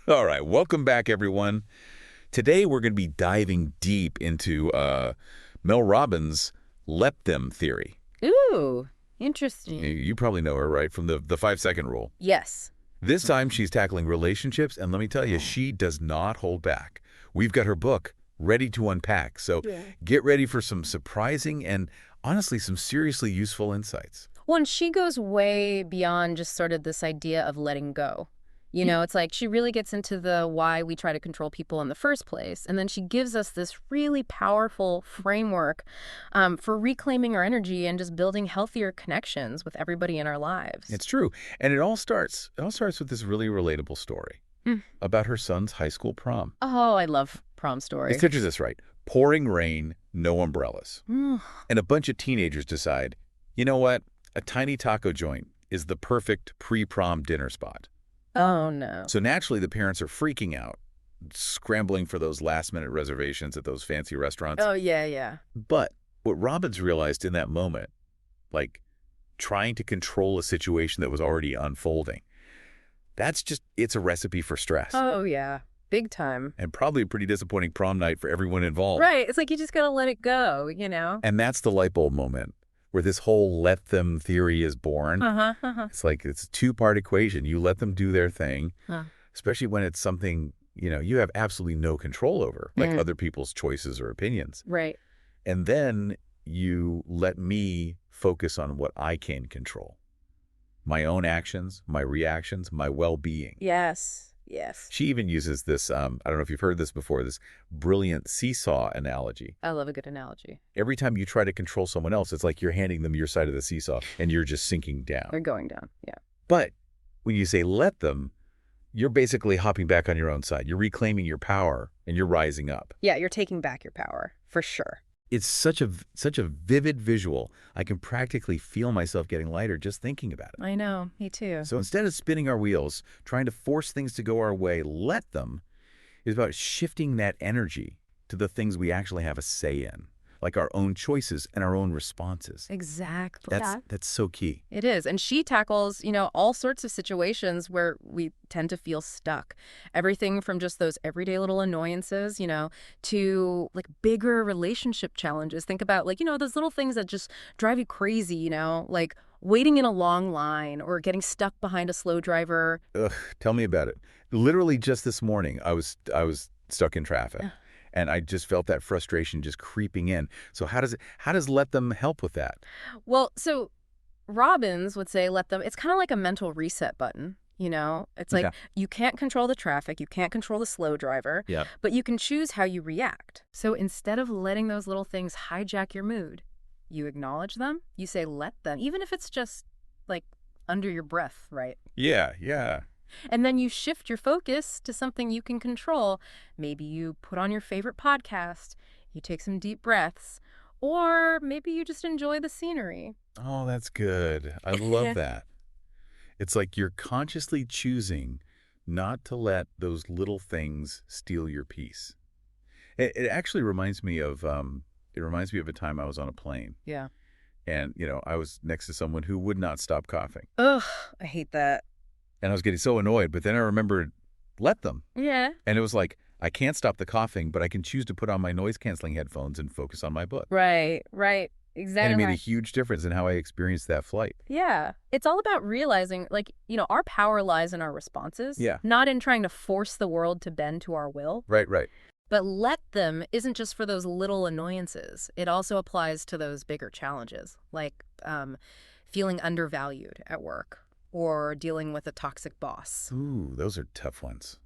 All right, welcome back, everyone. Today we're going to be diving deep into Mel Robbins' let them theory. Ooh, interesting. You probably know her, right, from the 5-second rule. Yes. This time she's tackling relationships, and let me tell you, she does not hold back. We've got her book ready to unpack, so Yeah. get ready for some surprising and honestly some seriously useful insights. Well, and she goes way beyond just sort of this idea of letting go. It's like she really gets into the why we try to control people in the first place. And then she gives us this really powerful framework for reclaiming our energy and just building healthier connections with everybody in our lives. It's true, and it all starts with this really relatable story Mm. about her son's high school prom. Oh, I love prom story. Let's picture this right. Pouring rain, no umbrellas. Mm. And a bunch of teenagers decide, you know what? A tiny taco joint is the perfect pre-prom dinner spot. Oh, no. So naturally, the parents are freaking out, scrambling for those last-minute reservations at those fancy restaurants. Oh, yeah, yeah. But what Robbins realized in that moment, like trying to control a situation that was already unfolding, it's a recipe for stress. Oh, yeah. Big time. And probably a pretty disappointing prom night for everyone involved. Right. It's like you just got to let it go. And that's the light bulb moment where this whole let them theory is born. It's like it's a two-part equation. You let them do their thing, especially when it's something, you have absolutely no control over, like other people's choices or opinions. Right. And then you let me focus on what I can control. My own actions, my reactions, my well-being. Yes. Yes. She even uses this, I don't know if you've heard this before, this brilliant seesaw analogy. I love a good analogy. Every time you try to control someone else, it's like you're handing them your side of the seesaw and you're just sinking down. They're going down. Yeah. But when you say let them, you're basically hopping back on your own side. You're reclaiming your power and you're rising up. Yeah, you're taking back your power, for sure. It's such a vivid visual. I can practically feel myself getting lighter just thinking about it. I know. Me too. So instead of spinning our wheels, trying to force things to go our way, let them, is about shifting that energy to the things we actually have a say in, like our own choices and our own responses. Exactly. That's so key. It is. And she tackles, all sorts of situations where we tend to feel stuck. Everything from just those everyday little annoyances, to like bigger relationship challenges. Think about those little things that just drive you crazy, like waiting in a long line or getting stuck behind a slow driver. Ugh, tell me about it. Literally just this morning, I was stuck in traffic. And I just felt that frustration just creeping in. So how does let them help with that? Well, so Robbins would say let them, it's kind of like a mental reset button. It's like you can't control the traffic, you can't control the slow driver, but you can choose how you react. So instead of letting those little things hijack your mood, you acknowledge them, you say let them, even if it's just like under your breath, right? Yeah. And then you shift your focus to something you can control. Maybe you put on your favorite podcast, you take some deep breaths, or maybe you just enjoy the scenery. Oh, that's good. I love that. It's like you're consciously choosing not to let those little things steal your peace. It actually reminds me of a time I was on a plane. Yeah. And, I was next to someone who would not stop coughing. Ugh, I hate that. And I was getting so annoyed, but then I remembered, let them. Yeah. And it was like, I can't stop the coughing, but I can choose to put on my noise-canceling headphones and focus on my book. Right. Exactly. And it made a huge difference in how I experienced that flight. Yeah. It's all about realizing, our power lies in our responses. Yeah. Not in trying to force the world to bend to our will. Right. But let them isn't just for those little annoyances. It also applies to those bigger challenges, like feeling undervalued at work or dealing with a toxic boss. Ooh, those are tough ones.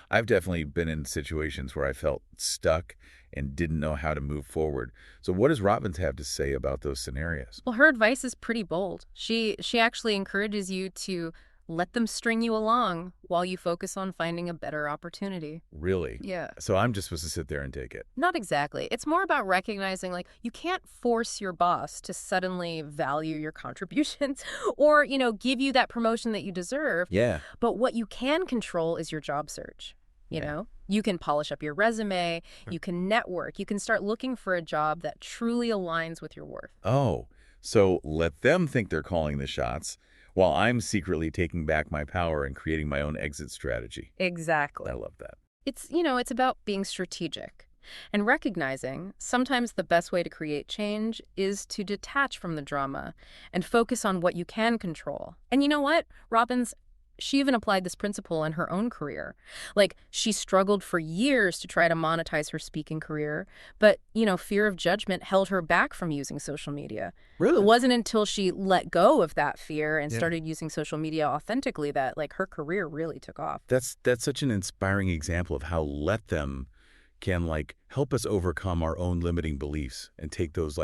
I've definitely been in situations where I felt stuck and didn't know how to move forward. So what does Robbins have to say about those scenarios? Well, her advice is pretty bold. She actually encourages you to let them string you along while you focus on finding a better opportunity. Really? Yeah. So I'm just supposed to sit there and take it? Not exactly. It's more about recognizing, you can't force your boss to suddenly value your contributions or, give you that promotion that you deserve. Yeah. But what you can control is your job search. You can polish up your resume, you can network, you can start looking for a job that truly aligns with your worth. Oh, so let them think they're calling the shots while I'm secretly taking back my power and creating my own exit strategy. Exactly. I love that. It's about being strategic and recognizing sometimes the best way to create change is to detach from the drama and focus on what you can control. And you know what, Robbins, she even applied this principle in her own career. Like, she struggled for years to try to monetize her speaking career, but, fear of judgment held her back from using social media. It Really? wasn't until she let go of that fear and Yeah. started using social media authentically that, like, her career really took off. That's such an inspiring example of how let them can help us overcome our own limiting beliefs and take those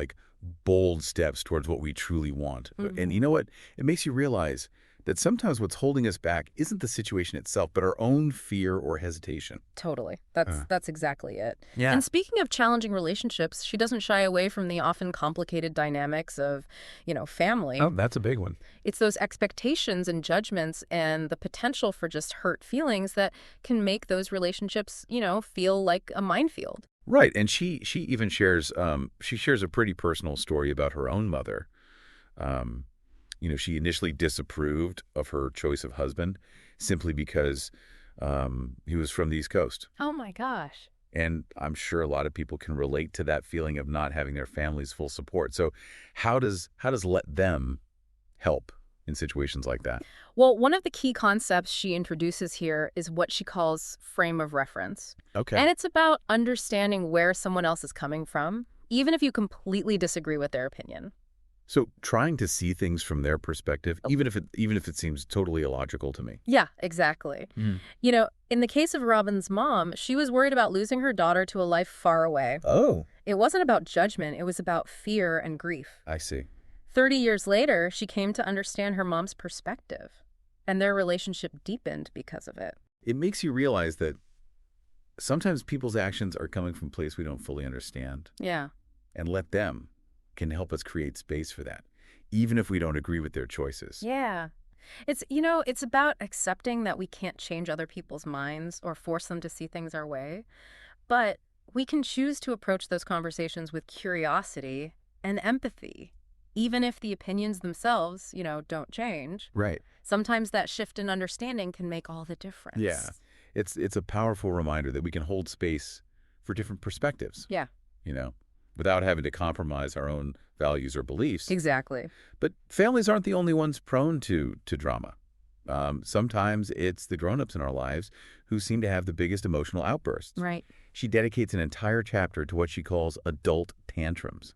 bold steps towards what we truly want. And you know what? It makes you realize that sometimes what's holding us back isn't the situation itself, but our own fear or hesitation. Totally. That's exactly it. Yeah. And speaking of challenging relationships, she doesn't shy away from the often complicated dynamics of, family. Oh, that's a big one. It's those expectations and judgments and the potential for just hurt feelings that can make those relationships, feel like a minefield. Right. And she even shares a pretty personal story about her own mother. She initially disapproved of her choice of husband simply because he was from the East Coast. Oh, my gosh. And I'm sure a lot of people can relate to that feeling of not having their family's full support. So how does let them help in situations like that? Well, one of the key concepts she introduces here is what she calls frame of reference. Okay. And it's about understanding where someone else is coming from, even if you completely disagree with their opinion. So trying to see things from their perspective, even if it seems totally illogical to me. Yeah, exactly. In the case of Robin's mom, she was worried about losing her daughter to a life far away. Oh. It wasn't about judgment. It was about fear and grief. I see. 30 years later, she came to understand her mom's perspective, and their relationship deepened because of it. It makes you realize that sometimes people's actions are coming from a place we don't fully understand. Yeah. And let them can help us create space for that, even if we don't agree with their choices. Yeah. It's about accepting that we can't change other people's minds or force them to see things our way, but we can choose to approach those conversations with curiosity and empathy, even if the opinions themselves, don't change. Right. Sometimes that shift in understanding can make all the difference. Yeah. It's a powerful reminder that we can hold space for different perspectives. Yeah. Without having to compromise our own values or beliefs. Exactly. But families aren't the only ones prone to drama. Sometimes it's the grown-ups in our lives who seem to have the biggest emotional outbursts. Right. She dedicates an entire chapter to what she calls adult tantrums.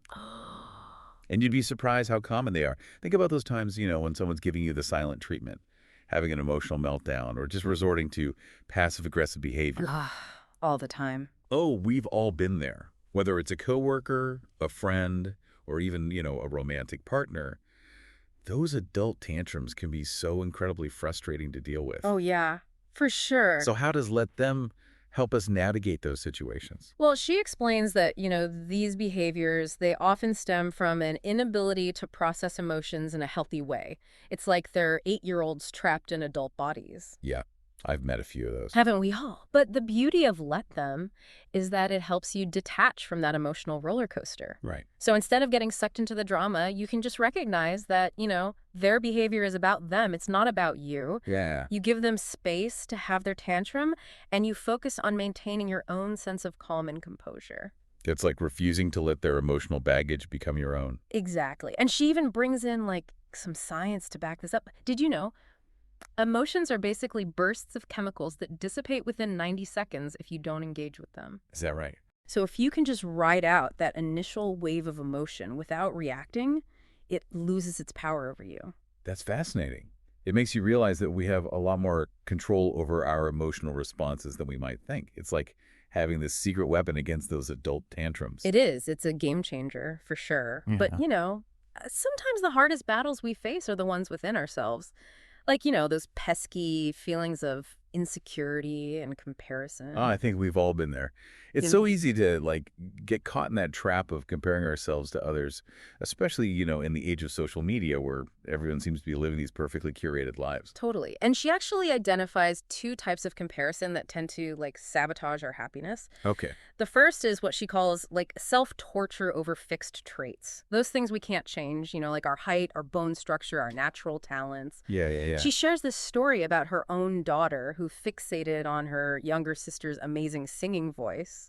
And you'd be surprised how common they are. Think about those times, when someone's giving you the silent treatment, having an emotional meltdown, or just resorting to passive-aggressive behavior. All the time. Oh, we've all been there. Whether it's a coworker, a friend, or even, a romantic partner, those adult tantrums can be so incredibly frustrating to deal with. Oh, yeah, for sure. So how does let them help us navigate those situations? Well, she explains that, these behaviors, they often stem from an inability to process emotions in a healthy way. It's like they're 8-year-olds trapped in adult bodies. Yeah. I've met a few of those. Haven't we all? But the beauty of let them is that it helps you detach from that emotional roller coaster. Right. So instead of getting sucked into the drama, you can just recognize that, their behavior is about them. It's not about you. Yeah. You give them space to have their tantrum, and you focus on maintaining your own sense of calm and composure. It's like refusing to let their emotional baggage become your own. Exactly. And she even brings in, some science to back this up. Did you know? Emotions are basically bursts of chemicals that dissipate within 90 seconds if you don't engage with them. Is that right? So if you can just ride out that initial wave of emotion without reacting, it loses its power over you. That's fascinating. It makes you realize that we have a lot more control over our emotional responses than we might think. It's like having this secret weapon against those adult tantrums. It is. It's a game changer, for sure. Yeah. But, sometimes the hardest battles we face are the ones within ourselves. Those pesky feelings of insecurity and Oh, comparison. I think we've all been there. It's You so easy to like get caught in that trap of comparing ourselves to others, especially, in the age of social media where everyone seems to be living these perfectly curated lives. Totally. And she actually identifies two types of comparison that tend to like sabotage our happiness. Okay. The first is what she calls like self-torture over fixed traits. Those things we can't change, like our height, our bone structure, our natural talents. Yeah, yeah, yeah. She shares this story about her own daughter who fixated on her younger sister's amazing singing voice,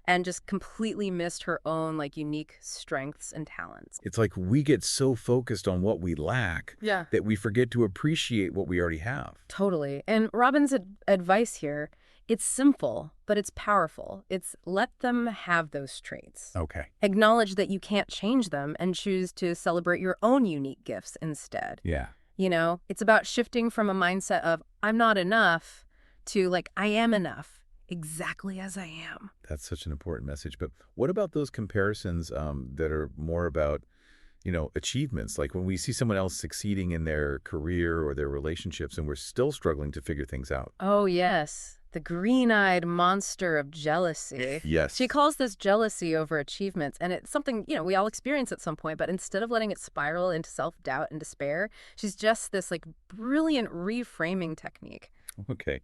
and just completely missed her own like unique strengths and talents. It's like we get so focused on what we lack Yeah. that we forget to appreciate what we already have. Totally. And Robin's advice here, it's simple, but it's powerful. It's let them have those traits. Okay. Acknowledge that you can't change them and choose to celebrate your own unique gifts instead. Yeah. It's about shifting from a mindset of I'm not enough to like I am enough exactly as I am. That's such an important message. But what about those comparisons that are more about, achievements? Like when we see someone else succeeding in their career or their relationships and we're still struggling to figure things out. Oh, yes. The green-eyed monster of jealousy. Yes. She calls this jealousy over achievements, and it's something, we all experience at some point, but instead of letting it spiral into self-doubt and despair, she's just this, like, brilliant reframing technique. Okay.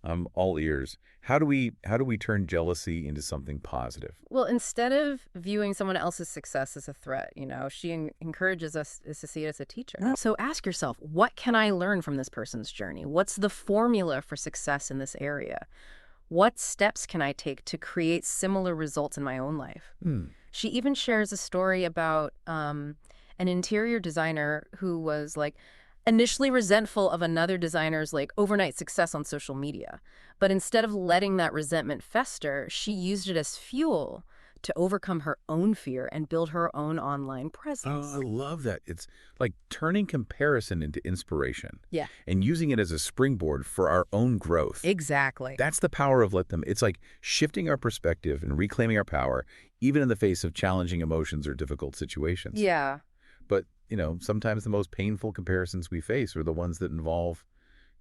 I'm all ears. How do we turn jealousy into something positive? Well, instead of viewing someone else's success as a threat, she encourages us to see it as a teacher. So ask yourself, what can I learn from this person's journey? What's the formula for success in this area? What steps can I take to create similar results in my own life? She even shares a story about an interior designer who was like initially resentful of another designer's like overnight success on social media. But instead of letting that resentment fester, she used it as fuel to overcome her own fear and build her own online presence. Oh, I love that. It's like turning comparison into inspiration. Yeah. And using it as a springboard for our own growth. Exactly. That's the power of let them. It's like shifting our perspective and reclaiming our power, even in the face of challenging emotions or difficult situations. Yeah. But, sometimes the most painful comparisons we face are the ones that involve,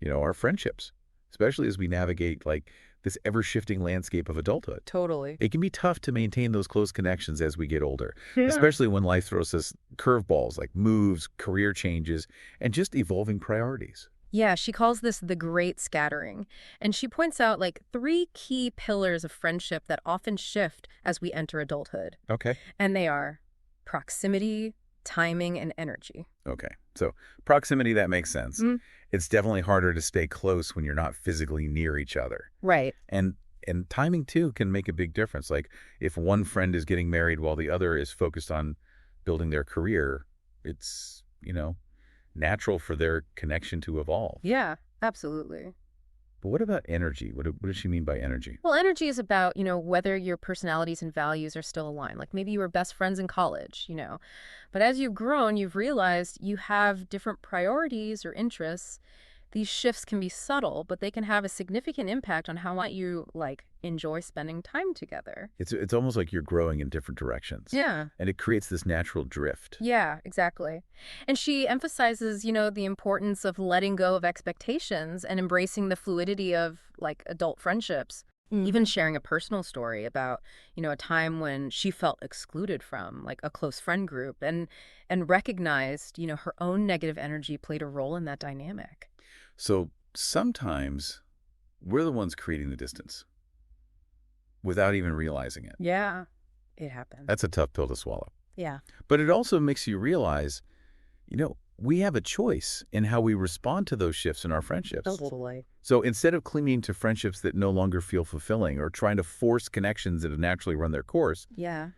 our friendships, especially as we navigate like this ever-shifting landscape of adulthood. Totally. It can be tough to maintain those close connections as we get older, especially when life throws us curveballs like moves, career changes, and just evolving priorities. Yeah, she calls this the great scattering. And she points out like 3 key pillars of friendship that often shift as we enter adulthood. Okay. And they are proximity, timing, and energy. Okay. So proximity, that makes sense. It's definitely harder to stay close when you're not physically near each other. Right. And timing, too, can make a big difference. Like if one friend is getting married while the other is focused on building their career, it's, natural for their connection to evolve. Yeah, absolutely. But what about energy? What does she mean by energy? Well, energy is about, whether your personalities and values are still aligned. Like maybe you were best friends in college, But as you've grown, you've realized you have different priorities or interests. These shifts can be subtle, but they can have a significant impact on how much you, enjoy spending time together. It's almost like you're growing in different directions. Yeah. And it creates this natural drift. Yeah, exactly. And she emphasizes, the importance of letting go of expectations and embracing the fluidity of, adult friendships. Even sharing a personal story about, a time when she felt excluded from, a close friend group and recognized, her own negative energy played a role in that dynamic. So sometimes we're the ones creating the distance without even realizing it. Yeah, it happens. That's a tough pill to swallow. Yeah. But it also makes you realize, we have a choice in how we respond to those shifts in our friendships. Totally. So instead of clinging to friendships that no longer feel fulfilling or trying to force connections that have naturally run their course, Yeah.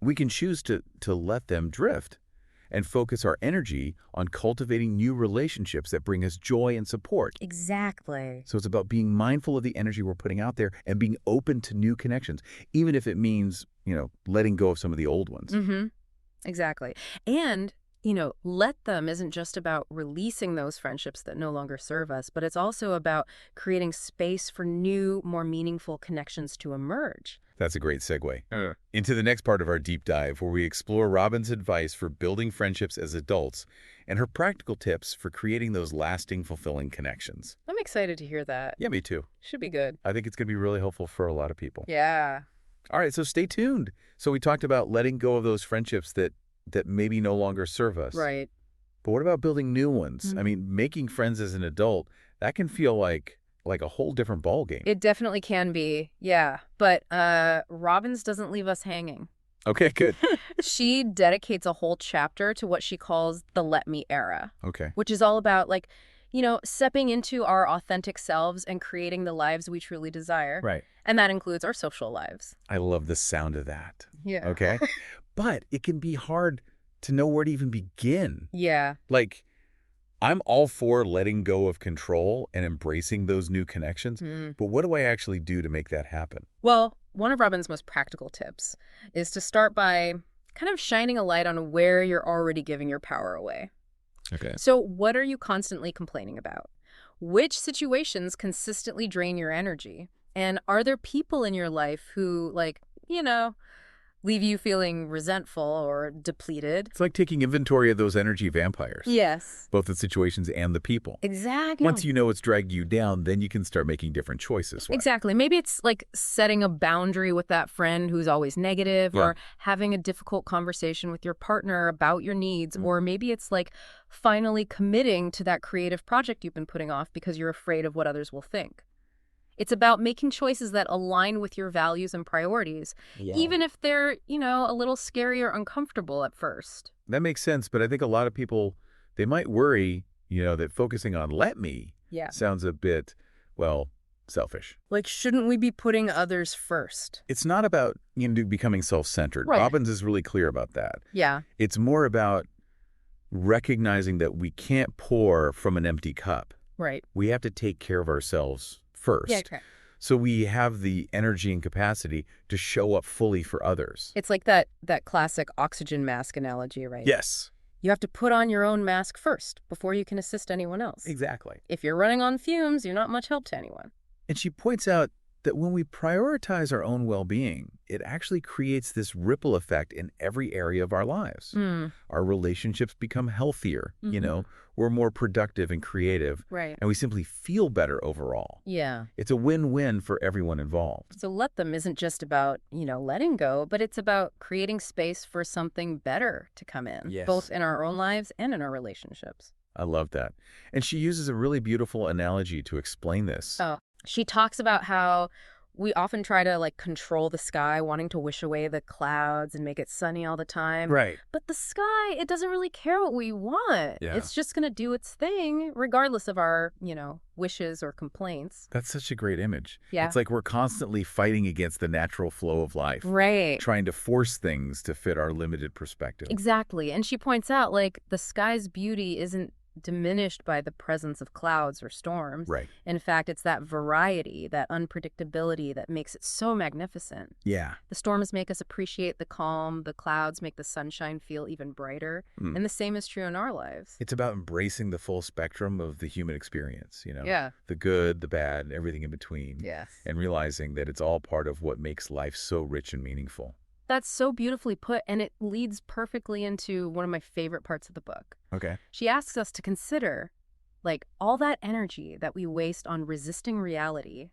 we can choose to let them drift and focus our energy on cultivating new relationships that bring us joy and support. Exactly. So it's about being mindful of the energy we're putting out there and being open to new connections, even if it means, letting go of some of the old ones. Exactly. And let them isn't just about releasing those friendships that no longer serve us, but it's also about creating space for new, more meaningful connections to emerge. That's a great segue into the next part of our deep dive, where we explore Robin's advice for building friendships as adults and her practical tips for creating those lasting, fulfilling connections. I'm excited to hear that. Yeah, me too. Should be good. I think it's going to be really helpful for a lot of people. Yeah. All right, so stay tuned. So we talked about letting go of those friendships that maybe no longer serve us. Right. But what about building new ones? Mm-hmm. I mean, making friends as an adult, that can feel like a whole different ballgame. It definitely can be, yeah. But Robbins doesn't leave us hanging. Okay, good. She dedicates a whole chapter to what she calls the let me era. Okay. Which is all about, stepping into our authentic selves and creating the lives we truly desire. Right. And that includes our social lives. I love the sound of that. Yeah. Okay. But it can be hard to know where to even begin. Yeah. Like, I'm all for letting go of control and embracing those new connections, but what do I actually do to make that happen? Well, one of Robin's most practical tips is to start by kind of shining a light on where you're already giving your power away. Okay. So what are you constantly complaining about? Which situations consistently drain your energy? And are there people in your life who, leave you feeling resentful or depleted? It's like taking inventory of those energy vampires. Yes. Both the situations and the people. Exactly. Once you know it's dragged you down, then you can start making different choices. Right? Exactly. Maybe it's like setting a boundary with that friend who's always negative, or having a difficult conversation with your partner about your needs, or maybe it's like finally committing to that creative project you've been putting off because you're afraid of what others will think. It's about making choices that align with your values and priorities, even if they're, a little scary or uncomfortable at first. That makes sense, but I think a lot of people, they might worry, that focusing on let me sounds a bit, selfish. Like, shouldn't we be putting others first? It's not about, becoming self-centered. Right. Robbins is really clear about that. Yeah. It's more about recognizing that we can't pour from an empty cup. Right. We have to take care of ourselves first. Yeah, okay. So we have the energy and capacity to show up fully for others. It's like that classic oxygen mask analogy, right? Yes. You have to put on your own mask first before you can assist anyone else. Exactly. If you're running on fumes, you're not much help to anyone. And she points out that when we prioritize our own well-being, it actually creates this ripple effect in every area of our lives. Our relationships become healthier, we're more productive and creative, right? And we simply feel better overall. Yeah. It's a win-win for everyone involved. So let them isn't just about, letting go, but it's about creating space for something better to come in, both in our own lives and in our relationships. I love that. And she uses a really beautiful analogy to explain this. Oh. She talks about how we often try to control the sky, wanting to wish away the clouds and make it sunny all the time. Right. But the sky, it doesn't really care what we want. Yeah. It's just going to do its thing regardless of our, wishes or complaints. That's such a great image. Yeah. It's like we're constantly fighting against the natural flow of life. Right. Trying to force things to fit our limited perspective. Exactly. And she points out, the sky's beauty isn't diminished by the presence of clouds or storms. Right. In fact, it's that variety, that unpredictability that makes it so magnificent. Yeah. The storms make us appreciate the calm, the clouds make the sunshine feel even brighter, and the same is true in our lives. It's about embracing the full spectrum of the human experience, Yeah. The good, the bad, and everything in between. Yes. And realizing that it's all part of what makes life so rich and meaningful. That's so beautifully put, and it leads perfectly into one of my favorite parts of the book. Okay. She asks us to consider, all that energy that we waste on resisting reality,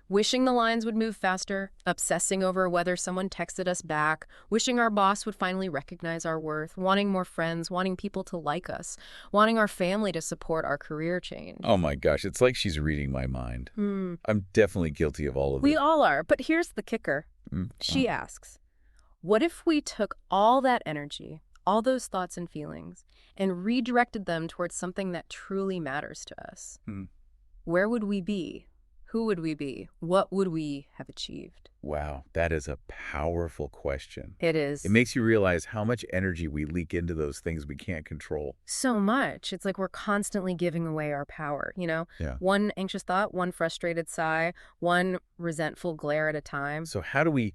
wishing the lines would move faster, obsessing over whether someone texted us back, wishing our boss would finally recognize our worth, wanting more friends, wanting people to like us, wanting our family to support our career change. Oh my gosh, it's like she's reading my mind. I'm definitely guilty of all of it. We all are, but here's the kicker. She asks, what if we took all that energy, all those thoughts and feelings, and redirected them towards something that truly matters to us? Where would we be? Who would we be? What would we have achieved? Wow, that is a powerful question. It It is. makes you realize how much energy we leak into those things we can't control. So much. It's like we're constantly giving away our power, you know? Yeah. One anxious thought, one frustrated sigh, one resentful glare at a time. So how do we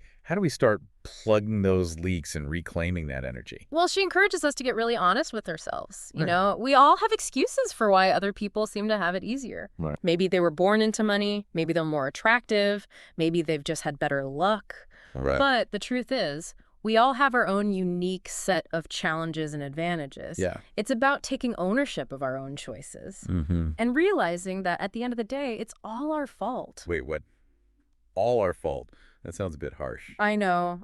start plugging those leaks and reclaiming that energy? Well, she encourages us to get really honest with ourselves. You Right. know, we all have excuses for why other people seem to have it easier. Right. Maybe they were born into money. Maybe they're more attractive. Maybe they've just had better luck. Right. But the truth is, we all have our own unique set of challenges and advantages. Yeah. It's about taking ownership of our own choices Mm-hmm. and realizing that at the end of the day, it's all our fault. Wait, what? All our fault. That sounds a bit harsh. I know.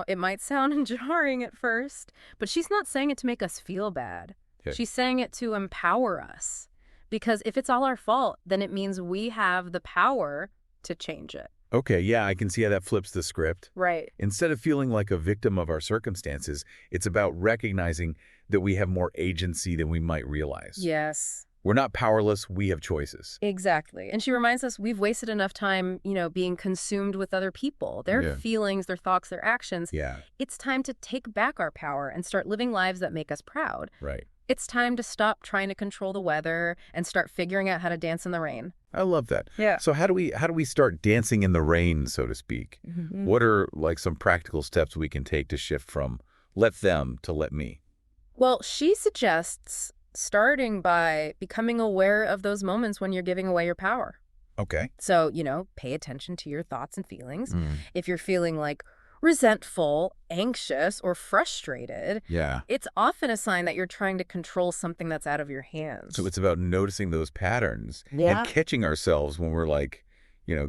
It might sound jarring at first, but she's not saying it to make us feel bad. Okay. She's saying it to empower us. Because if it's all our fault, then it means we have the power to change it. Okay, yeah, I can see how that flips the script. Right. Instead of feeling like a victim of our circumstances, it's about recognizing that we have more agency than we might realize. Yes. We're not powerless, we have choices. Exactly. And she reminds us we've wasted enough time, being consumed with other people, their Yeah. feelings, their thoughts, their actions. Yeah, It's time to take back our power and start living lives that make us proud. right. It's time to stop trying to control the weather and start figuring out how to dance in the rain. I love that. Yeah. So how do we start dancing in the rain, so to speak? Mm-hmm. What are like some practical steps we can take to shift from let them to let me? Well, she suggests starting by becoming aware of those moments when you're giving away your power. Okay. So, pay attention to your thoughts and feelings. Mm. If you're feeling like resentful, anxious, or frustrated, Yeah. it's often a sign that you're trying to control something that's out of your hands. So it's about noticing those patterns Yeah. and catching ourselves when we're like,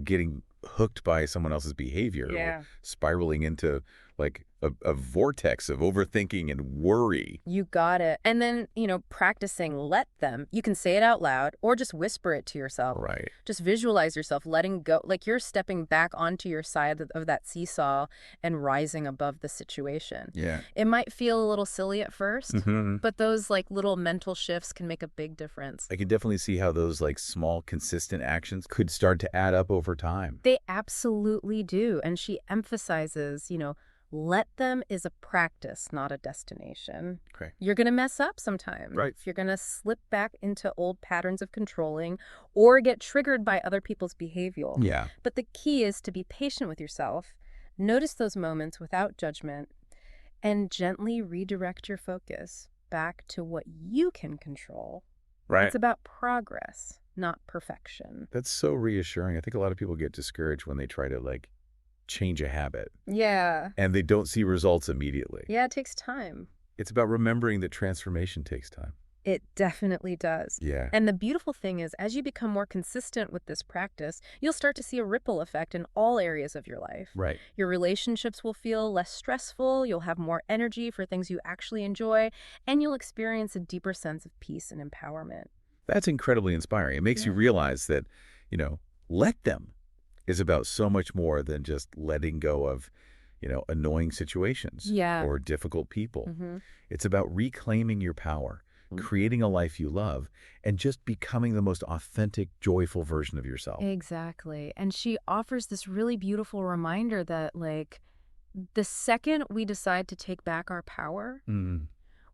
getting hooked by someone else's behavior Yeah. or spiraling into like a vortex of overthinking and worry. You got it. And then, practicing let them. You can say it out loud or just whisper it to yourself. Right. Just visualize yourself letting go, like you're stepping back onto your side of that seesaw and rising above the situation. Yeah. It might feel a little silly at first, Mhm. but those like little mental shifts can make a big difference. I can definitely see how those like small, consistent actions could start to add up over time. They absolutely do. And she emphasizes, let them is a practice, not a destination. Okay. You're going to mess up sometimes. Right. You're going to slip back into old patterns of controlling or get triggered by other people's behavior. Yeah. But the key is to be patient with yourself, notice those moments without judgment, and gently redirect your focus back to what you can control. Right. It's about progress, not perfection. That's so reassuring. I think a lot of people get discouraged when they try to like change a habit Yeah. and they don't see results immediately. Yeah, it takes time. It's about remembering that transformation takes time. It definitely does. Yeah. And the beautiful thing is, as you become more consistent with this practice, you'll start to see a ripple effect in all areas of your life. Right. Your relationships will feel less stressful, you'll have more energy for things you actually enjoy, and you'll experience a deeper sense of peace and empowerment. That's incredibly inspiring. It makes you realize that, let them is about so much more than just letting go of, annoying situations or difficult people. Mm-hmm. It's about reclaiming your power, creating a life you love, and just becoming the most authentic, joyful version of yourself. Exactly. And she offers this really beautiful reminder that, like, the second we decide to take back our power,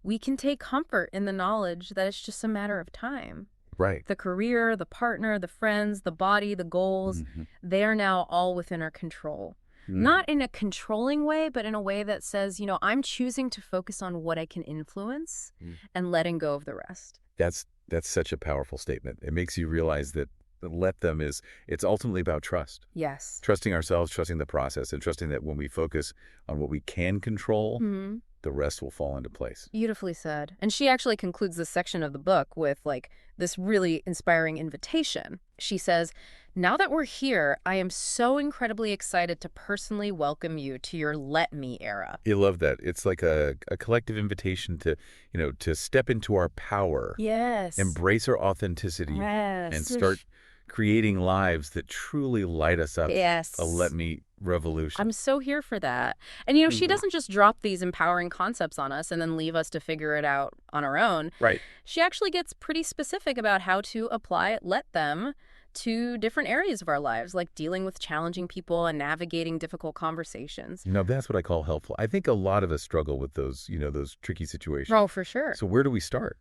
we can take comfort in the knowledge that it's just a matter of time. Right. The career, the partner, the friends, the body, the goals, they are now all within our control. Not in a controlling way, but in a way that says, I'm choosing to focus on what I can influence and letting go of the rest. That's such a powerful statement. It makes you realize that let them it's ultimately about trust. Yes. Trusting ourselves, trusting the process, and trusting that when we focus on what we can control, the rest will fall into place. Beautifully said. And she actually concludes this section of the book with this really inspiring invitation. She says, "Now that we're here, I am so incredibly excited to personally welcome you to your Let Me era." I love that. It's like a collective invitation to, to step into our power. Yes. Embrace our authenticity. Yes. And start creating lives that truly light us up. Yes. A let me revolution. I'm so here for that. And, she doesn't just drop these empowering concepts on us and then leave us to figure it out on our own. Right. She actually gets pretty specific about how to apply Let Them to different areas of our lives, like dealing with challenging people and navigating difficult conversations. That's what I call helpful. I think a lot of us struggle with those tricky situations. Oh, for sure. So where do we start?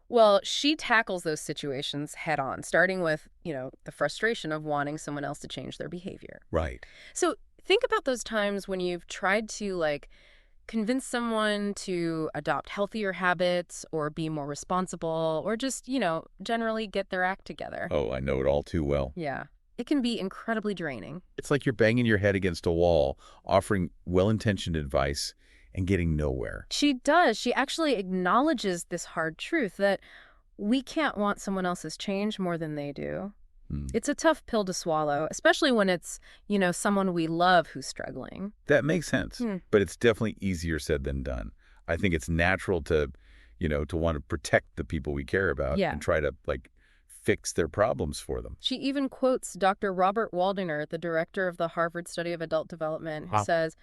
Well, she tackles those situations head on, starting with, the frustration of wanting someone else to change their behavior. Right. So think about those times when you've tried to, convince someone to adopt healthier habits or be more responsible or just, generally get their act together. Oh, I know it all too well. Yeah. It can be incredibly draining. It's like you're banging your head against a wall, offering well-intentioned advice and getting nowhere. She does. She actually acknowledges this hard truth that we can't want someone else's change more than they do. It's a tough pill to swallow, especially when it's, someone we love who's struggling. That makes sense, but it's definitely easier said than done. I think it's natural to want to protect the people we care about and try to, fix their problems for them. She even quotes Dr. Robert Waldiner, the director of the Harvard Study of Adult Development, who says,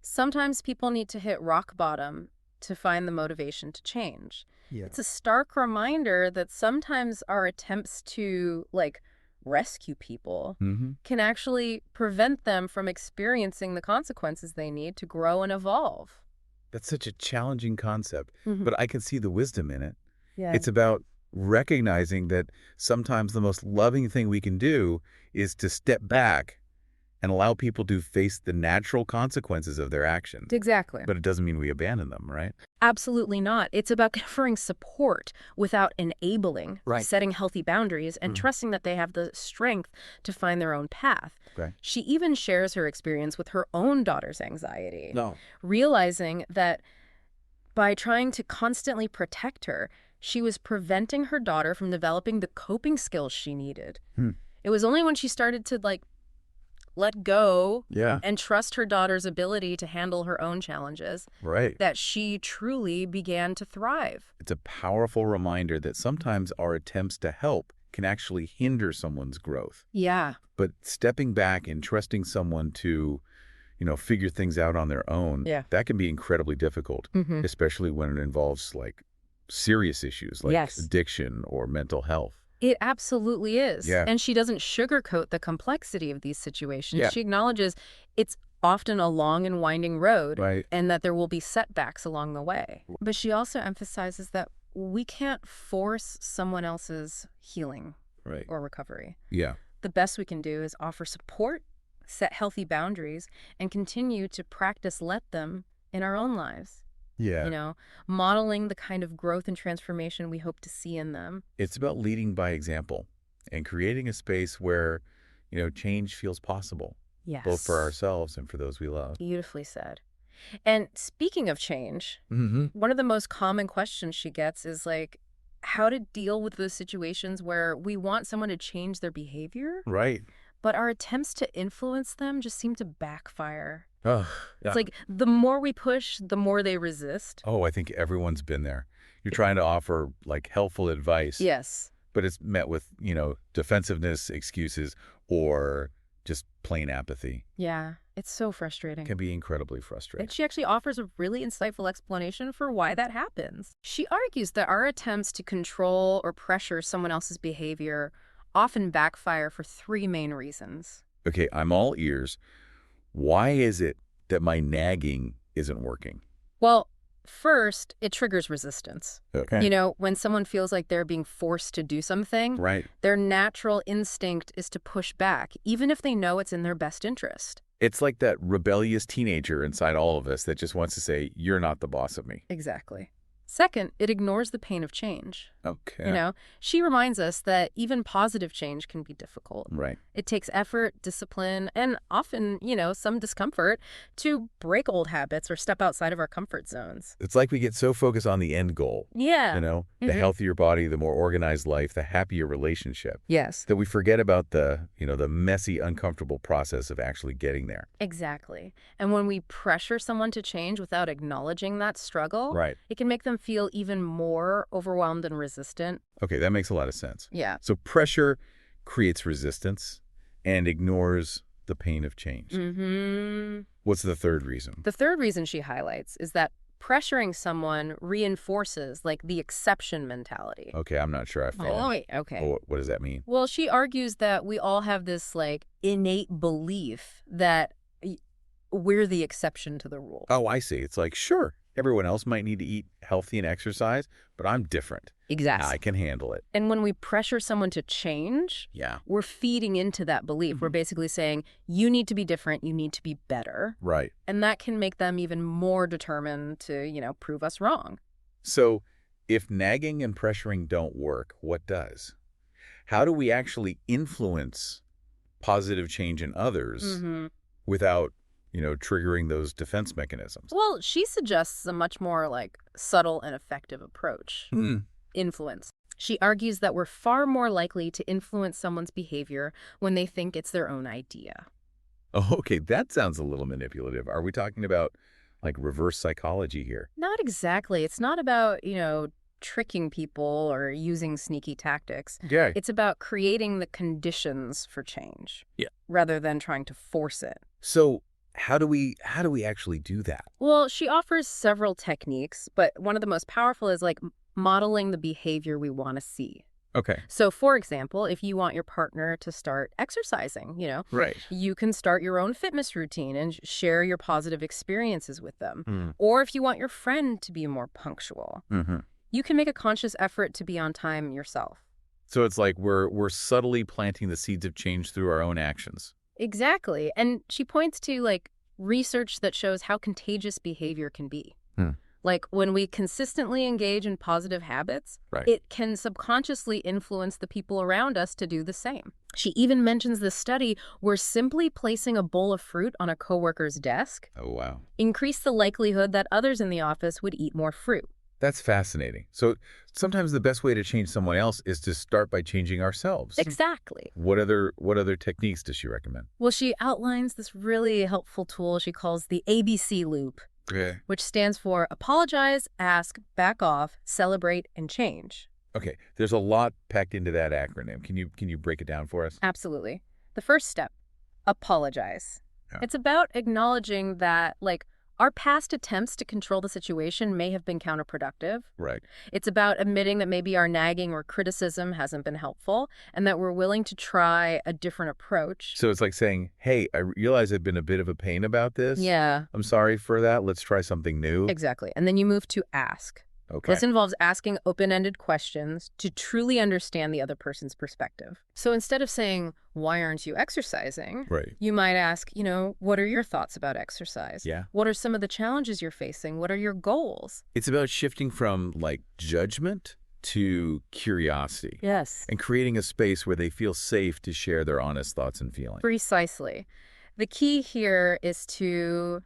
sometimes people need to hit rock bottom to find the motivation to change. Yeah. It's a stark reminder that sometimes our attempts to, rescue people can actually prevent them from experiencing the consequences they need to grow and evolve. That's such a challenging concept, but I can see the wisdom in it. Yeah. It's about recognizing that sometimes the most loving thing we can do is to step back and allow people to face the natural consequences of their actions. Exactly. But it doesn't mean we abandon them, right? Absolutely not. It's about offering support without enabling, setting healthy boundaries, and trusting that they have the strength to find their own path. Okay. She even shares her experience with her own daughter's anxiety, realizing that by trying to constantly protect her, she was preventing her daughter from developing the coping skills she needed. It was only when she started to, let go and trust her daughter's ability to handle her own challenges that she truly began to thrive. It's a powerful reminder that sometimes our attempts to help can actually hinder someone's growth. Yeah. But stepping back and trusting someone to, figure things out on their own, that can be incredibly difficult, especially when it involves serious issues like addiction or mental health. It absolutely is. Yeah. And she doesn't sugarcoat the complexity of these situations. Yeah. She acknowledges it's often a long and winding road and that there will be setbacks along the way. But she also emphasizes that we can't force someone else's healing or recovery. Yeah. The best we can do is offer support, set healthy boundaries, and continue to practice let them in our own lives. Yeah. Modeling the kind of growth and transformation we hope to see in them. It's about leading by example and creating a space where, change feels possible. Yes. Both for ourselves and for those we love. Beautifully said. And speaking of change, one of the most common questions she gets is how to deal with those situations where we want someone to change their behavior. Right. But our attempts to influence them just seem to backfire. Oh, yeah. It's the more we push, the more they resist. Oh, I think everyone's been there. You're trying to offer helpful advice. Yes. But it's met with, defensiveness, excuses, or just plain apathy. Yeah. It's so frustrating. It can be incredibly frustrating. And she actually offers a really insightful explanation for why that happens. She argues that our attempts to control or pressure someone else's behavior often backfire for three main reasons. Okay, I'm all ears. Why is it that my nagging isn't working? Well, first, it triggers resistance. Okay. When someone feels like they're being forced to do something, their natural instinct is to push back, even if they know it's in their best interest. It's like that rebellious teenager inside all of us that just wants to say, you're not the boss of me. Exactly. Second, it ignores the pain of change. Okay. She reminds us that even positive change can be difficult. Right. It takes effort, discipline, and often, some discomfort to break old habits or step outside of our comfort zones. It's like we get so focused on the end goal. Yeah. The healthier body, the more organized life, the happier relationship. Yes. That we forget about the messy, uncomfortable process of actually getting there. Exactly. And when we pressure someone to change without acknowledging that struggle, it can make them feel even more overwhelmed and resistant. Okay, that makes a lot of sense. Yeah. So pressure creates resistance and ignores the pain of change. What's the third reason? The third reason she highlights is that pressuring someone reinforces, like, the exception mentality. Okay, I'm not sure I follow. Oh, wait, okay. What does that mean? Well, she argues that we all have this, like, innate belief that we're the exception to the rule. Oh, I see. It's like, sure, everyone else might need to eat healthy and exercise, but I'm different. Exactly. I can handle it. And when we pressure someone to change, we're feeding into that belief. We're basically saying, you need to be different, you need to be better. Right. And that can make them even more determined to, prove us wrong. So if nagging and pressuring don't work, what does? How do we actually influence positive change in others without triggering those defense mechanisms? Well, she suggests a much more, like, subtle and effective approach. Influence. She argues that we're far more likely to influence someone's behavior when they think it's their own idea. Oh, okay. That sounds a little manipulative. Are we talking about, like, reverse psychology here? Not exactly. It's not about, tricking people or using sneaky tactics. Yeah. It's about creating the conditions for change. Rather than trying to force it. So how do we actually do that? Well, she offers several techniques, but one of the most powerful is, like, modeling the behavior we want to see. Okay. So, for example, if you want your partner to start exercising, Right. you can start your own fitness routine and share your positive experiences with them. Or if you want your friend to be more punctual, you can make a conscious effort to be on time yourself. So it's like we're subtly planting the seeds of change through our own actions. Exactly. And she points to, like, research that shows how contagious behavior can be. Like, when we consistently engage in positive habits, it can subconsciously influence the people around us to do the same. She even mentions this study where simply placing a bowl of fruit on a coworker's desk increased the likelihood that others in the office would eat more fruit. That's fascinating. So sometimes the best way to change someone else is to start by changing ourselves. Exactly. What other techniques does she recommend? Well, she outlines this really helpful tool she calls the ABC loop. Which stands for apologize, ask, back off, celebrate, and change. Okay, there's a lot packed into that acronym. Can you break it down for us? Absolutely. The first step, apologize. It's about acknowledging that, like, our past attempts to control the situation may have been counterproductive. Right. It's about admitting that maybe our nagging or criticism hasn't been helpful and that we're willing to try a different approach. So it's like saying, hey, I realize I've been a bit of a pain about this. Yeah. I'm sorry for that. Let's try something new. Exactly. And then you move to ask. Okay. This involves asking open-ended questions to truly understand the other person's perspective. So instead of saying, why aren't you exercising? Right. You might ask, what are your thoughts about exercise? Yeah. What are some of the challenges you're facing? What are your goals? It's about shifting from, like, judgment to curiosity. Yes. And creating a space where they feel safe to share their honest thoughts and feelings. Precisely. The key here is to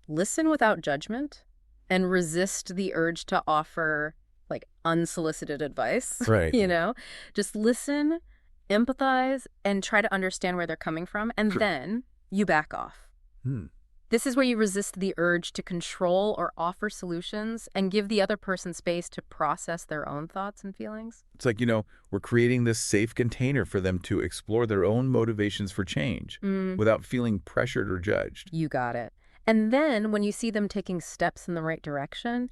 listen without judgment and resist the urge to offer, like, unsolicited advice. Right. Just listen, empathize, and try to understand where they're coming from, and then you back off. This is where you resist the urge to control or offer solutions and give the other person space to process their own thoughts and feelings. It's like, we're creating this safe container for them to explore their own motivations for change without feeling pressured or judged. You got it. And then when you see them taking steps in the right direction,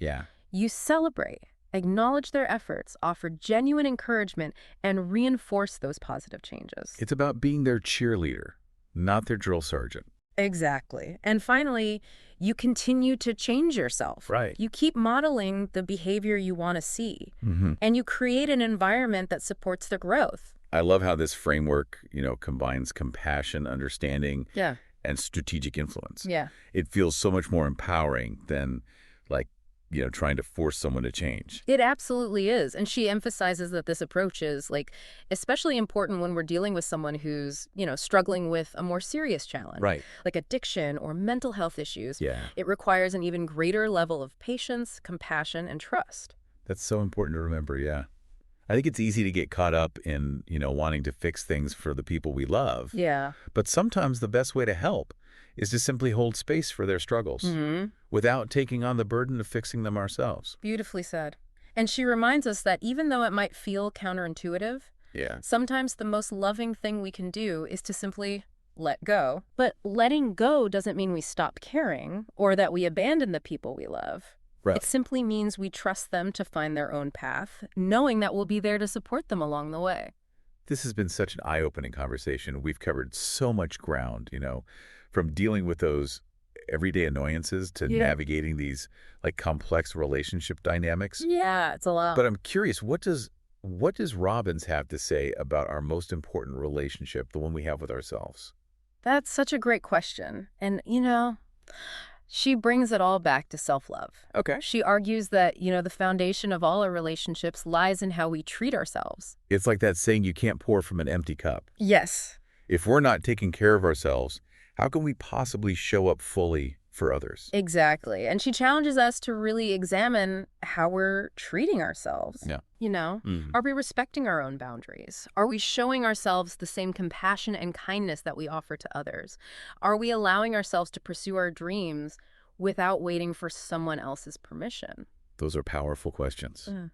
you celebrate, acknowledge their efforts, offer genuine encouragement, and reinforce those positive changes. It's about being their cheerleader, not their drill sergeant. Exactly. And finally, you continue to change yourself. Right. You keep modeling the behavior you want to see, and you create an environment that supports their growth. I love how this framework, combines compassion, understanding, and strategic influence. Yeah. It feels so much more empowering than, like, trying to force someone to change. It absolutely is. And she emphasizes that this approach is, like, especially important when we're dealing with someone who's, struggling with a more serious challenge. Right. Like addiction or mental health issues. Yeah. It requires an even greater level of patience, compassion, and trust. That's so important to remember, yeah. I think it's easy to get caught up in, wanting to fix things for the people we love. Yeah. But sometimes the best way to help is to simply hold space for their struggles without taking on the burden of fixing them ourselves. Beautifully said. And she reminds us that even though it might feel counterintuitive, sometimes the most loving thing we can do is to simply let go. But letting go doesn't mean we stop caring or that we abandon the people we love. Right. It simply means we trust them to find their own path, knowing that we'll be there to support them along the way. This has been such an eye-opening conversation. We've covered so much ground, from dealing with those everyday annoyances to Yeah. navigating these like complex relationship dynamics. Yeah, it's a lot. But I'm curious, what does Robbins have to say about our most important relationship, the one we have with ourselves? That's such a great question. And, she brings it all back to self-love. Okay. She argues that, the foundation of all our relationships lies in how we treat ourselves. It's like that saying, you can't pour from an empty cup. Yes. If we're not taking care of ourselves, how can we possibly show up fully for others? Exactly. And she challenges us to really examine how we're treating ourselves. Yeah. Are we respecting our own boundaries? Are we showing ourselves the same compassion and kindness that we offer to others? Are we allowing ourselves to pursue our dreams without waiting for someone else's permission? Those are powerful questions. Mm.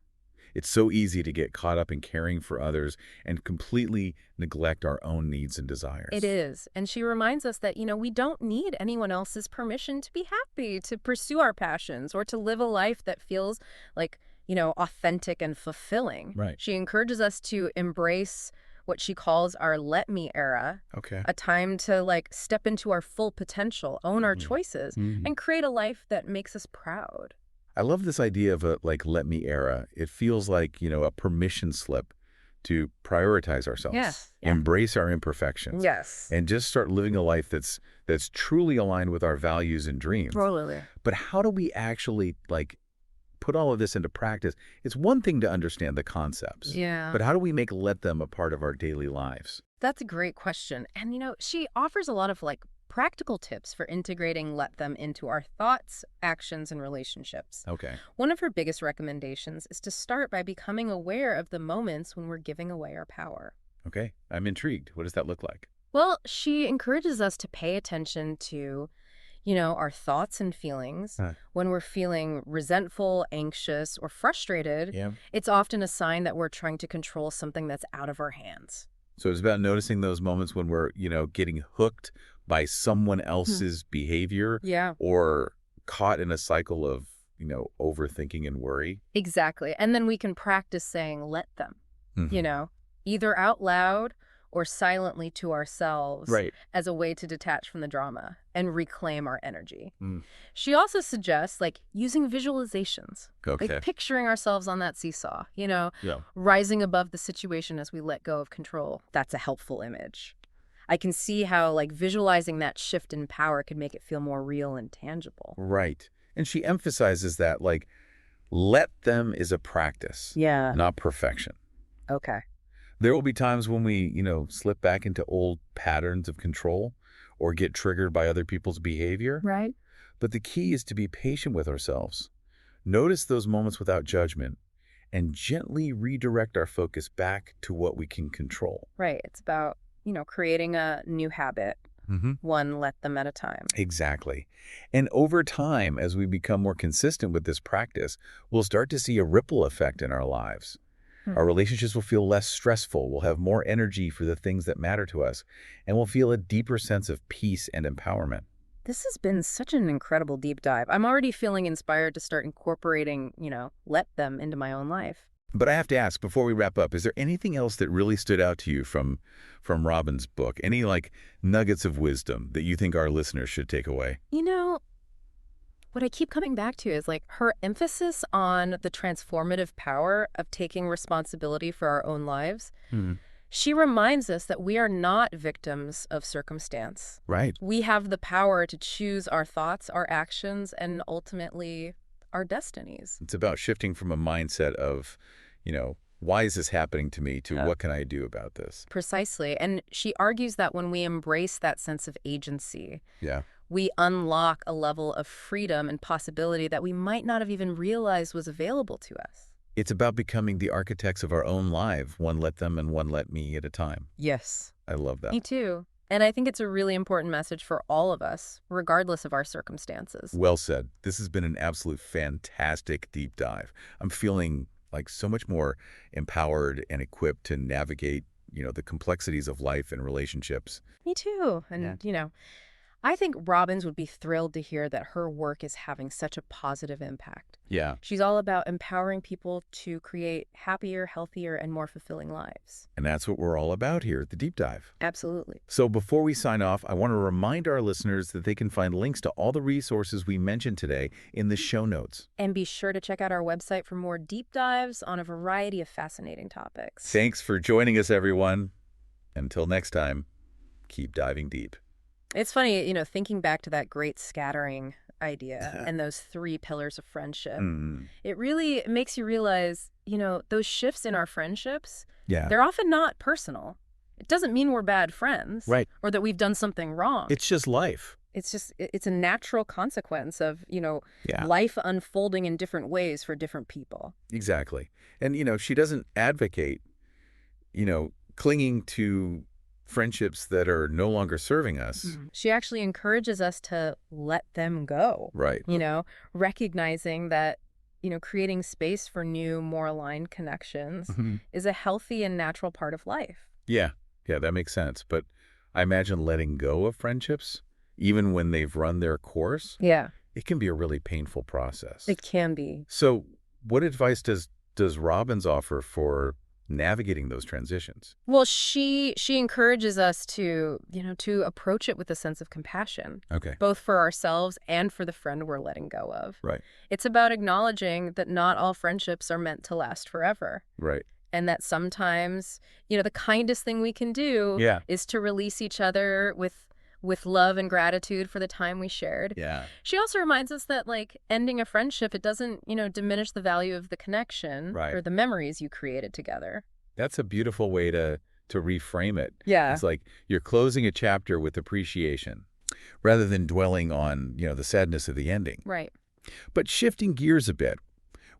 It's so easy to get caught up in caring for others and completely neglect our own needs and desires. It is. And she reminds us that, we don't need anyone else's permission to be happy, to pursue our passions, or to live a life that feels like, authentic and fulfilling. Right. She encourages us to embrace what she calls our let me era. Okay. A time to step into our full potential, own our choices, and create a life that makes us proud. I love this idea of a let me era. It feels like, a permission slip to prioritize ourselves. Yes. Yeah. Embrace our imperfections. Yes. And just start living a life that's truly aligned with our values and dreams. Totally. But how do we actually put all of this into practice? It's one thing to understand the concepts. Yeah. But how do we let them a part of our daily lives? That's a great question. And, she offers a lot of practical tips for integrating let them into our thoughts, actions, and relationships. Okay. One of her biggest recommendations is to start by becoming aware of the moments when we're giving away our power. Okay. I'm intrigued. What does that look like? Well, she encourages us to pay attention to, our thoughts and feelings. When we're feeling resentful, anxious, or frustrated, it's often a sign that we're trying to control something that's out of our hands. So it's about noticing those moments when we're, getting hooked by someone else's behavior. Yeah. Or caught in a cycle of, overthinking and worry. Exactly. And then we can practice saying, let them, either out loud or silently to ourselves. Right. As a way to detach from the drama and reclaim our energy. She also suggests using visualizations. Okay. Picturing ourselves on that seesaw, rising above the situation as we let go of control. That's a helpful image. I can see how visualizing that shift in power could make it feel more real and tangible. Right. And she emphasizes that let them is a practice. Yeah. Not perfection. Okay. There will be times when we, slip back into old patterns of control or get triggered by other people's behavior. Right. But the key is to be patient with ourselves. Notice those moments without judgment and gently redirect our focus back to what we can control. Right. It's about, creating a new habit, one let them at a time. Exactly. And over time, as we become more consistent with this practice, we'll start to see a ripple effect in our lives. Our relationships will feel less stressful, we'll have more energy for the things that matter to us, and we'll feel a deeper sense of peace and empowerment. This has been such an incredible deep dive. I'm already feeling inspired to start incorporating, let them into my own life. But I have to ask, before we wrap up, is there anything else that really stood out to you from Robbins' book? Any nuggets of wisdom that you think our listeners should take away? What I keep coming back to is her emphasis on the transformative power of taking responsibility for our own lives. She reminds us that we are not victims of circumstance. Right. We have the power to choose our thoughts, our actions, and ultimately our destinies. It's about shifting from a mindset of, why is this happening to me, to what can I do about this? Precisely. And she argues that when we embrace that sense of agency, we unlock a level of freedom and possibility that we might not have even realized was available to us. It's about becoming the architects of our own life, one let them and one let me at a time. Yes. I love that. Me too. And I think it's a really important message for all of us, regardless of our circumstances. Well said. This has been an absolute fantastic deep dive. I'm feeling so much more empowered and equipped to navigate, the complexities of life and relationships. Me too. And, I think Robbins would be thrilled to hear that her work is having such a positive impact. Yeah. She's all about empowering people to create happier, healthier, and more fulfilling lives. And that's what we're all about here at the Deep Dive. Absolutely. So before we sign off, I want to remind our listeners that they can find links to all the resources we mentioned today in the show notes. And be sure to check out our website for more deep dives on a variety of fascinating topics. Thanks for joining us, everyone. Until next time, keep diving deep. It's funny, thinking back to that great scattering idea and those 3 pillars of friendship, it really makes you realize, those shifts in our friendships, they're often not personal. It doesn't mean we're bad friends, right, or that we've done something wrong. It's just life. It's a natural consequence of, life unfolding in different ways for different people. Exactly. And, she doesn't advocate, clinging to friendships that are no longer serving us. She actually encourages us to let them go. Right. Recognizing that, creating space for new, more aligned connections is a healthy and natural part of life. Yeah, that makes sense. But I imagine letting go of friendships, even when they've run their course, it can be a really painful process. It can be. So what advice does Robbins offer for navigating those transitions? Well, she encourages us to approach it with a sense of compassion. Okay. Both for ourselves and for the friend we're letting go of. Right. It's about acknowledging that not all friendships are meant to last forever. Right. And that sometimes, the kindest thing we can do is to release each other with love and gratitude for the time we shared. Yeah. She also reminds us that, ending a friendship, it doesn't, diminish the value of the connection or the memories you created together. That's a beautiful way to reframe it. Yeah. It's like you're closing a chapter with appreciation rather than dwelling on, the sadness of the ending. Right. But shifting gears a bit,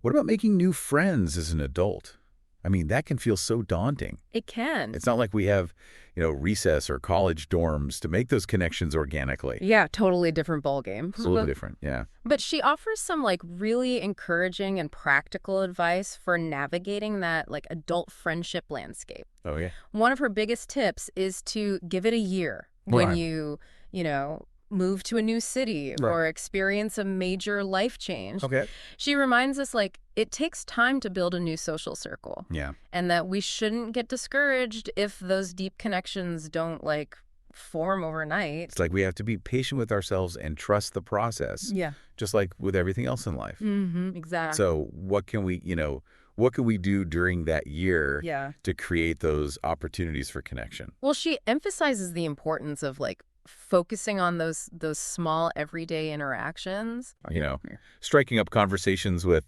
what about making new friends as an adult? I mean, that can feel so daunting. It can. It's not like we have, recess or college dorms to make those connections organically. Yeah, totally different ballgame. It's a little different, yeah. But she offers some, really encouraging and practical advice for navigating that, adult friendship landscape. Oh, yeah. One of her biggest tips is to give it a year when you move to a new city or experience a major life change. Okay. She reminds us, it takes time to build a new social circle. Yeah. And that we shouldn't get discouraged if those deep connections don't, form overnight. It's like we have to be patient with ourselves and trust the process. Yeah. Just like with everything else in life. Exactly. So what can we do during that year to create those opportunities for connection? Well, she emphasizes the importance of, focusing on those small everyday interactions. Striking up conversations with,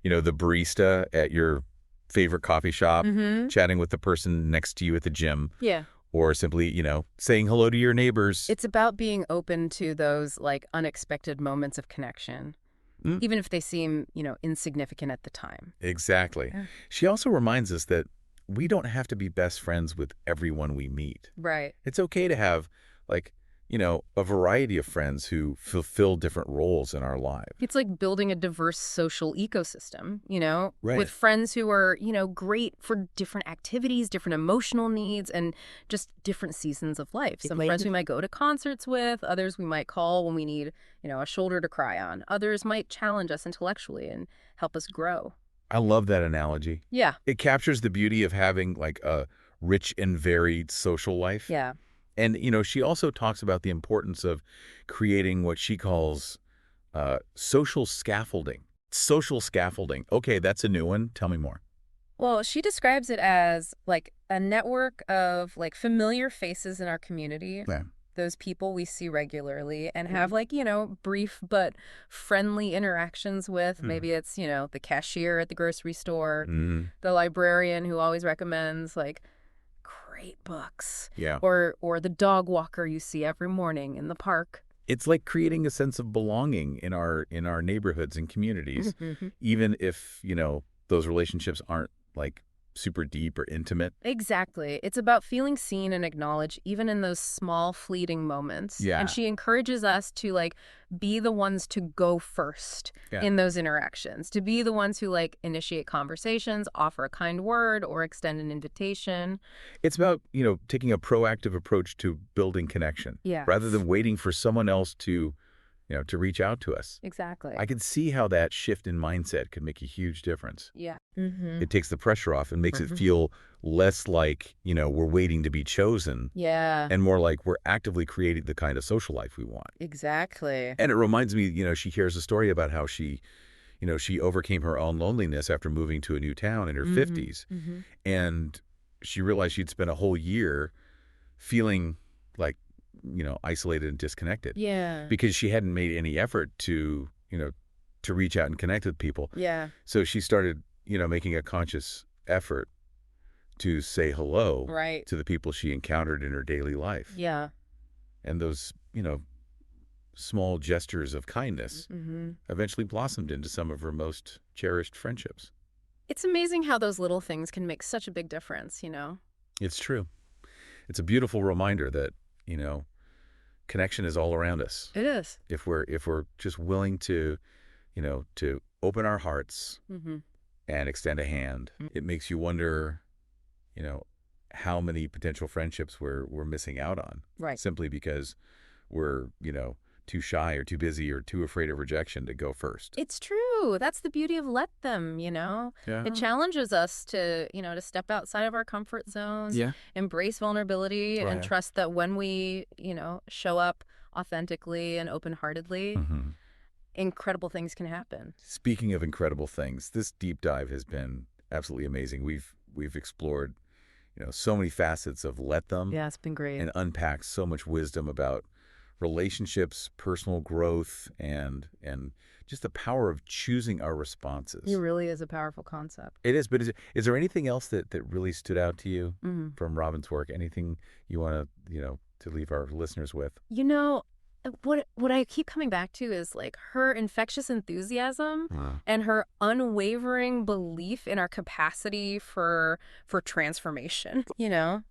the barista at your favorite coffee shop, chatting with the person next to you at the gym. Yeah. Or simply, saying hello to your neighbors. It's about being open to those, unexpected moments of connection, even if they seem, insignificant at the time. Exactly. Yeah. She also reminds us that we don't have to be best friends with everyone we meet. Right. It's okay to have, a variety of friends who fulfill different roles in our lives. It's like building a diverse social ecosystem, Right. with friends who are, great for different activities, different emotional needs, and just different seasons of life. Some friends we might go to concerts with, others we might call when we need, a shoulder to cry on. Others might challenge us intellectually and help us grow. I love that analogy. Yeah. It captures the beauty of having, a rich and varied social life. Yeah. And, she also talks about the importance of creating what she calls social scaffolding. Social scaffolding. Okay, that's a new one. Tell me more. Well, she describes it as a network of familiar faces in our community. Yeah. Those people we see regularly and have brief but friendly interactions with. Maybe it's, the cashier at the grocery store, the librarian who always recommends great books. Yeah. Or the dog walker you see every morning in the park. It's like creating a sense of belonging in our neighborhoods and communities, even if, those relationships aren't super deep or intimate. Exactly. It's about feeling seen and acknowledged even in those small fleeting moments. Yeah. And she encourages us to be the ones to go first in those interactions, to be the ones who initiate conversations, offer a kind word, or extend an invitation. It's about, taking a proactive approach to building connection. Yeah. Rather than waiting for someone else to reach out to us. Exactly. I can see how that shift in mindset could make a huge difference. Yeah. It takes the pressure off and makes it feel less like, we're waiting to be chosen. Yeah. And more like we're actively creating the kind of social life we want. Exactly. And it reminds me, she hears a story about how she overcame her own loneliness after moving to a new town in her 50s. And she realized she'd spent a whole year feeling like, isolated and disconnected. Yeah. Because she hadn't made any effort to reach out and connect with people. Yeah. So she started, making a conscious effort to say hello to the people she encountered in her daily life. Yeah. And those, small gestures of kindness eventually blossomed into some of her most cherished friendships. It's amazing how those little things can make such a big difference, It's true. It's a beautiful reminder that, connection is all around us. It is. If we're just willing to, to open our hearts and extend a hand, it makes you wonder, how many potential friendships we're missing out on. Right. Simply because we're, too shy or too busy or too afraid of rejection to go first. It's true. That's the beauty of let them, Yeah. It challenges us to, to step outside of our comfort zones, embrace vulnerability, and trust that when we, show up authentically and open-heartedly, incredible things can happen. Speaking of incredible things, this deep dive has been absolutely amazing. We've explored, so many facets of let them. Yeah, it's been great. And unpacked so much wisdom about relationships, personal growth, and just the power of choosing our responses. It really is a powerful concept. It is, but is there anything else that really stood out to you from Robin's work? Anything you want to, to leave our listeners with? What I keep coming back to is her infectious enthusiasm and her unwavering belief in our capacity for transformation.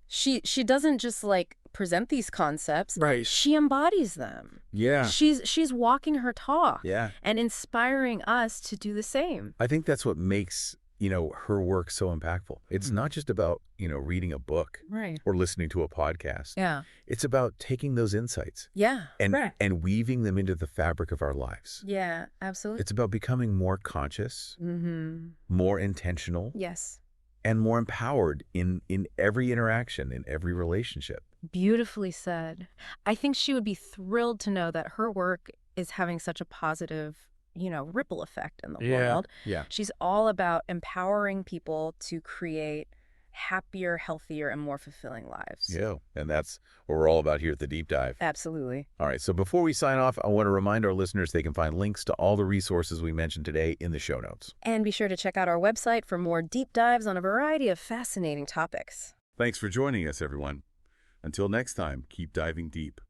She doesn't just present these concepts. Right. She embodies them. Yeah. She's walking her talk. Yeah. And inspiring us to do the same. I think that's what makes her work so impactful. It's not just about, reading a book or listening to a podcast. Yeah. It's about taking those insights. Yeah. And weaving them into the fabric of our lives. Yeah, absolutely. It's about becoming more conscious, more intentional. Yes. And more empowered in every interaction, in every relationship. Beautifully said. I think she would be thrilled to know that her work is having such a positive ripple effect in the world. Yeah. She's all about empowering people to create happier, healthier, and more fulfilling lives. Yeah, and that's what we're all about here at The Deep Dive. Absolutely. All right, so before we sign off, I want to remind our listeners they can find links to all the resources we mentioned today in the show notes. And be sure to check out our website for more deep dives on a variety of fascinating topics. Thanks for joining us, everyone. Until next time, keep diving deep.